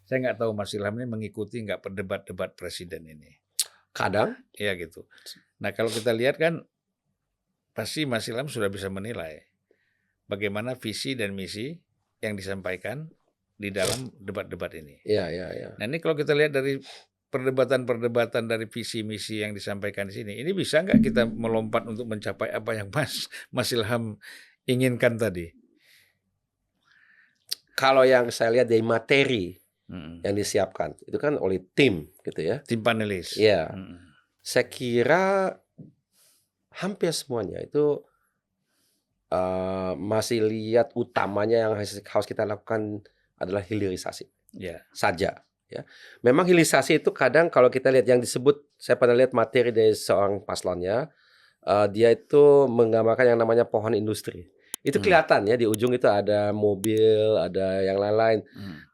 Saya nggak tahu Mas Ilham ini mengikuti nggak perdebat-debat presiden ini. Kadang. Ya gitu. Nah kalau kita lihat kan pasti Mas Ilham sudah bisa menilai bagaimana visi dan misi yang disampaikan di dalam debat-debat ini. Iya, iya, iya. Nah ini kalau kita lihat dari perdebatan-perdebatan dari visi misi yang disampaikan di sini, ini bisa nggak kita melompat untuk mencapai apa yang Mas Ilham inginkan tadi? Kalau yang saya lihat dari materi yang disiapkan itu kan oleh tim gitu ya. Tim panelis. Iya. Saya kira hampir semuanya itu masih lihat utamanya yang harus kita lakukan adalah hilirisasi saja. Ya, memang hilirisasi itu kadang kalau kita lihat yang disebut, saya pernah lihat materi dari seorang paslonnya, dia itu menggambarkan yang namanya pohon industri. Itu kelihatan ya di ujung itu ada mobil, ada yang lain-lain.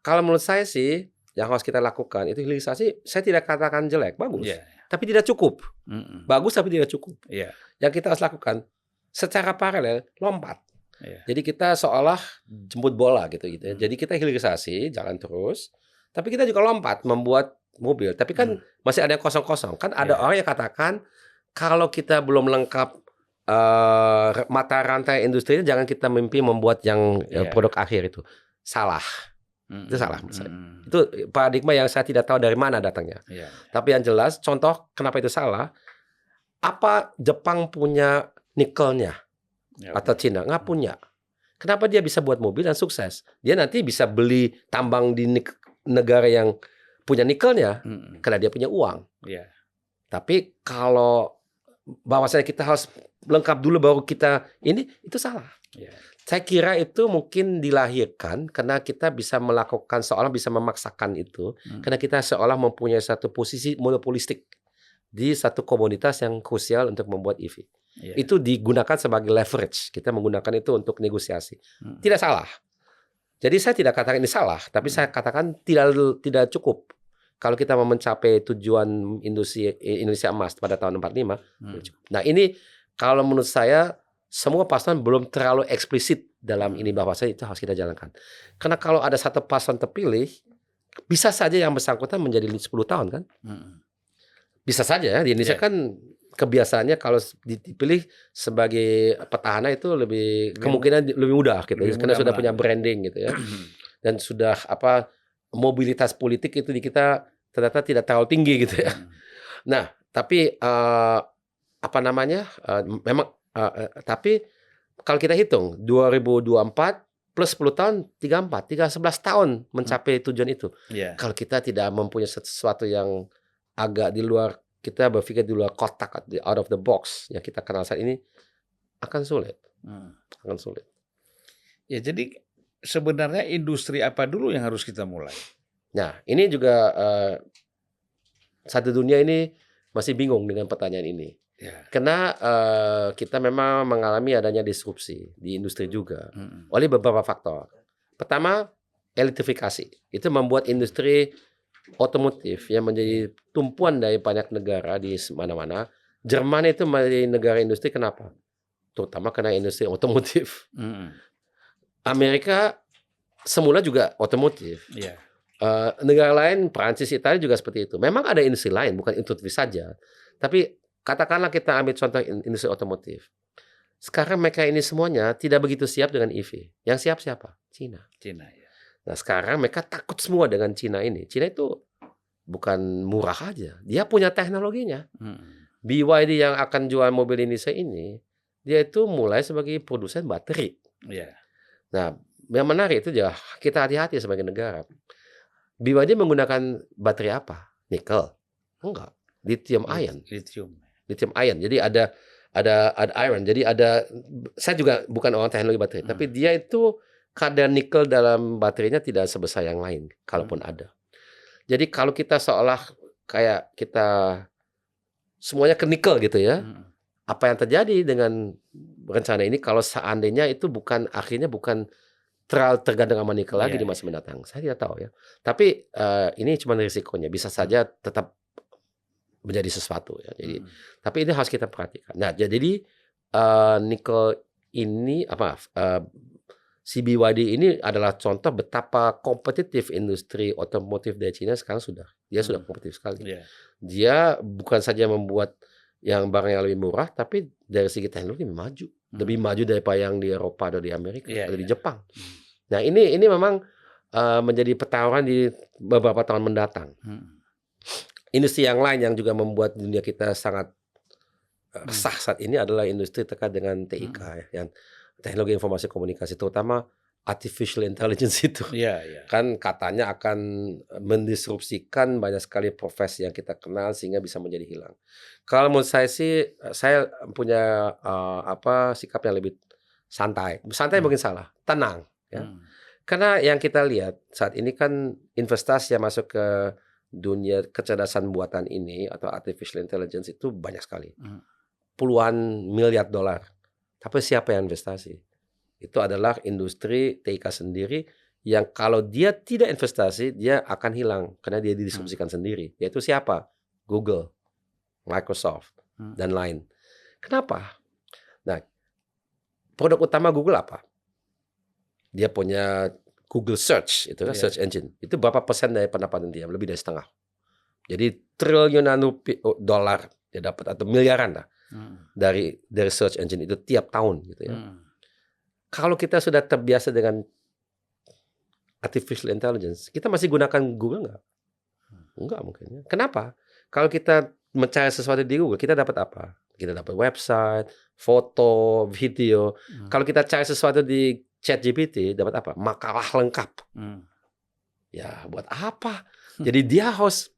Kalau menurut saya sih yang harus kita lakukan itu hilirisasi. Saya tidak katakan jelek, bagus, tapi tidak cukup. Bagus tapi tidak cukup. Yang kita harus lakukan secara paralel lompat. Jadi kita seolah jemput bola gitu ya. Jadi kita hilirisasi jalan terus, tapi kita juga lompat membuat mobil. Tapi kan masih ada yang kosong-kosong. Kan ada orang yang katakan kalau kita belum lengkap mata rantai industrinya, jangan kita mimpi membuat yang produk akhir itu. Salah. Itu salah menurut saya. Itu paradigma yang saya tidak tahu dari mana datangnya. Tapi yang jelas contoh kenapa itu salah. Apa Jepang punya nikelnya atau Cina? Nggak punya. Kenapa dia bisa buat mobil dan sukses? Dia nanti bisa beli tambang di negara yang punya nikelnya karena dia punya uang. Tapi kalau bahwasanya kita harus lengkap dulu baru kita itu salah. Saya kira itu mungkin dilahirkan karena kita bisa melakukan seolah bisa memaksakan itu karena kita seolah mempunyai satu posisi monopolistik di satu komoditas yang krusial untuk membuat EV. Itu digunakan sebagai leverage. Kita menggunakan itu untuk negosiasi. Tidak salah. Jadi saya tidak katakan ini salah, tapi saya katakan tidak cukup. Kalau kita mau mencapai tujuan industri Indonesia emas pada tahun 45, nah ini kalau menurut saya semua paslon belum terlalu eksplisit dalam ini bahwa itu harus kita jalankan. Karena kalau ada satu paslon terpilih, bisa saja yang bersangkutan menjadi 10 tahun kan? Bisa saja ya, di Indonesia kan kebiasaannya kalau dipilih sebagai petahana itu kemungkinan lebih mudah gitu, karena sudah punya branding gitu ya. Dan sudah mobilitas politik itu di kita ternyata tidak terlalu tinggi gitu ya. Nah, tapi memang tapi kalau kita hitung 2024 plus 10 tahun 11 tahun mencapai tujuan itu. Kalau kita tidak mempunyai sesuatu yang agak di luar, kita berpikir di luar kotak, out of the box yang kita kenal saat ini, akan sulit. Akan sulit. Ya, jadi sebenarnya industri apa dulu yang harus kita mulai? Nah, ini juga satu dunia ini masih bingung dengan pertanyaan ini. Karena kita memang mengalami adanya disrupsi di industri juga oleh beberapa faktor. Pertama, elektrifikasi. Itu membuat industri otomotif yang menjadi tumpuan dari banyak negara di mana-mana. Jerman itu menjadi negara industri kenapa? Terutama karena industri otomotif. Amerika semula juga otomotif. Negara lain, Prancis, Italia juga seperti itu. Memang ada industri lain, bukan otomotif saja. Tapi katakanlah kita ambil contoh industri otomotif. Sekarang mereka ini semuanya tidak begitu siap dengan EV. Yang siap siapa? Cina. Nah sekarang mereka takut semua dengan Cina ini. Cina itu bukan murah aja. Dia punya teknologinya. BYD yang akan jual mobil Indonesia ini, dia itu mulai sebagai produsen bateri. Nah yang menarik itu ya kita hati-hati sebagai negara. BYD menggunakan bateri apa? Nikel? Enggak. Lithium ion. Lithium ion. Jadi ada iron. Jadi saya juga bukan orang teknologi baterai, tapi dia itu kadar nikel dalam baterainya tidak sebesar yang lain, kalaupun ada. Jadi kalau kita seolah kayak kita semuanya ke nikel gitu ya, apa yang terjadi dengan rencana ini kalau seandainya itu akhirnya bukan terlalu tergantung sama nikel lagi di masa mendatang. Saya tidak tahu ya. Tapi ini cuma risikonya, bisa saja tetap menjadi sesuatu ya. Jadi, tapi ini harus kita perhatikan. Nah, jadi nikel ini si BYD ini adalah contoh betapa kompetitif industri otomotif dari China sekarang sudah. Dia sudah kompetitif sekali. Iya. Dia bukan saja membuat yang barang yang lebih murah, tapi dari segi teknologi lebih maju. Lebih maju daripada yang di Eropa atau di Amerika Iya, atau di iya. Jepang. Nah ini memang menjadi pertaruhan di beberapa tahun mendatang. Industri yang lain yang juga membuat dunia kita sangat resah saat ini adalah industri terkait dengan TIK, ya, yang teknologi informasi komunikasi, terutama artificial intelligence itu. Iya, iya. Kan katanya akan mendisrupsikan banyak sekali profesi yang kita kenal sehingga bisa menjadi hilang. Kalau menurut saya sih, saya punya sikap yang lebih santai. Santai mungkin salah, tenang. Ya. Karena yang kita lihat saat ini kan investasi yang masuk ke dunia kecerdasan buatan ini atau artificial intelligence itu banyak sekali. Puluhan miliar dolar. Tapi siapa yang investasi? Itu adalah industri TIK sendiri yang kalau dia tidak investasi, dia akan hilang karena dia didisrupsikan sendiri. Yaitu siapa? Google, Microsoft, dan lain. Kenapa? Nah, produk utama Google apa? Dia punya Google Search, itu kan search engine. Itu berapa persen dari pendapatan dia? Lebih dari setengah. Jadi triliunan dolar dia dapat atau miliaran lah dari search engine itu tiap tahun gitu ya. Kalau kita sudah terbiasa dengan artificial intelligence, kita masih gunakan Google nggak? Enggak mungkin. Ya. Kenapa? Kalau kita mencari sesuatu di Google, kita dapat apa? Kita dapat website, foto, video. Kalau kita cari sesuatu di ChatGPT, dapat apa? Makalah lengkap. Ya, buat apa? Jadi dia harus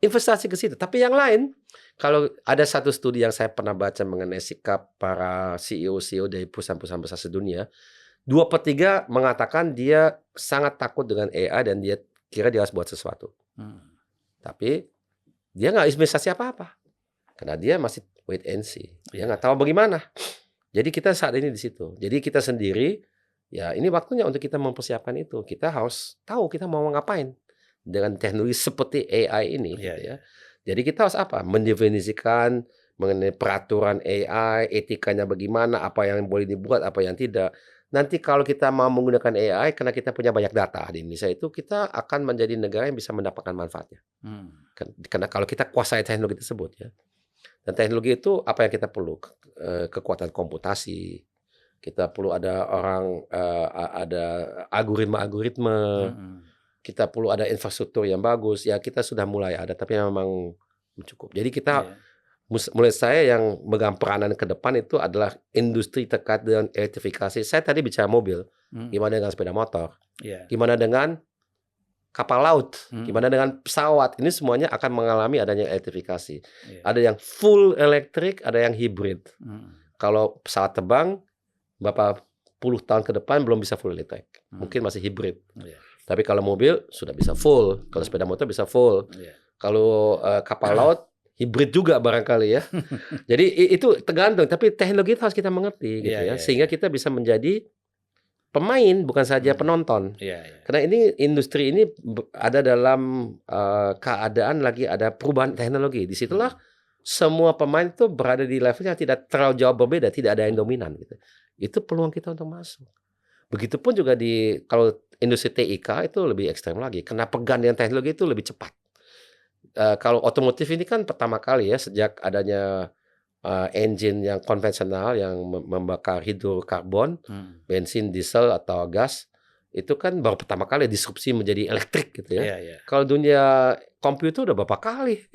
investasi ke situ. Tapi yang lain, kalau ada satu studi yang saya pernah baca mengenai sikap para CEO dari perusahaan-perusahaan besar sedunia, 2/3 mengatakan dia sangat takut dengan AI dan dia kira dia harus buat sesuatu. Tapi dia nggak investasi apa-apa. Karena dia masih wait and see. Dia nggak tahu bagaimana. Jadi kita saat ini di situ. Jadi kita sendiri, ya ini waktunya untuk kita mempersiapkan itu. Kita harus tahu kita mau ngapain dengan teknologi seperti AI ini. Gitu ya. Jadi kita harus apa? Mendefinisikan mengenai peraturan AI, etikanya bagaimana, apa yang boleh dibuat, apa yang tidak. Nanti kalau kita mau menggunakan AI, karena kita punya banyak data di Indonesia itu, kita akan menjadi negara yang bisa mendapatkan manfaatnya. Karena kalau kita kuasai teknologi tersebut ya. Dan teknologi itu apa yang kita perlu? Kekuatan komputasi. Kita perlu ada ada algoritma. Kita perlu ada infrastruktur yang bagus. Ya kita sudah mulai ada, tapi memang cukup. Jadi kita mulai saya yang megang peranan ke depan itu adalah industri terkait dengan elektrifikasi. Saya tadi bicara mobil, gimana dengan sepeda motor, gimana dengan kapal laut, gimana dengan pesawat. Ini semuanya akan mengalami adanya elektrifikasi. Ada yang full elektrik, ada yang hibrid. Kalau pesawat terbang, berapa puluh tahun ke depan belum bisa full elektrik, mungkin masih hibrid. Tapi kalau mobil sudah bisa full, kalau sepeda motor bisa full. Kalau kapal laut hibrid juga barangkali ya. Jadi itu tergantung, tapi teknologi itu harus kita mengerti gitu ya. Sehingga kita bisa menjadi pemain bukan saja penonton. Karena ini industri ini ada dalam keadaan lagi ada perubahan teknologi. Disitulah semua pemain itu berada di level yang tidak terlalu jauh berbeda, tidak ada yang dominan gitu. Itu peluang kita untuk masuk. Begitupun juga kalau industri TIK itu lebih ekstrem lagi. Karena pergantian teknologi itu lebih cepat. Kalau otomotif ini kan pertama kali ya sejak adanya engine yang konvensional yang membakar hidrokarbon, bensin, diesel atau gas, itu kan baru pertama kali disrupsi menjadi elektrik gitu ya. Kalau dunia komputer udah berapa kali?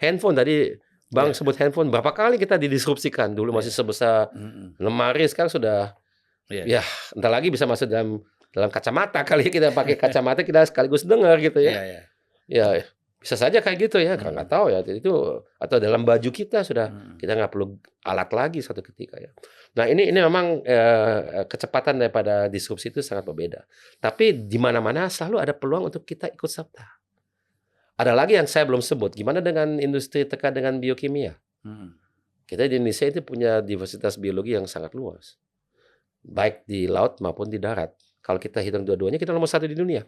Handphone tadi Bang sebut handphone berapa kali kita didisrupsikan. Dulu masih sebesar lemari, sekarang sudah ya entar lagi bisa masuk dalam kacamata. Kali kita pakai kacamata kita sekaligus dengar gitu ya. Ya bisa saja kayak gitu ya, nggak tahu ya itu, atau dalam baju kita sudah kita nggak perlu alat lagi suatu ketika ya. Nah ini memang kecepatan daripada disrupsi itu sangat berbeda. Tapi di mana-mana selalu ada peluang untuk kita ikut serta. Ada lagi yang saya belum sebut, gimana dengan industri terkait dengan biokimia? Kita di Indonesia itu punya diversitas biologi yang sangat luas, baik di laut maupun di darat. Kalau kita hitung dua-duanya, kita nomor 1 di dunia.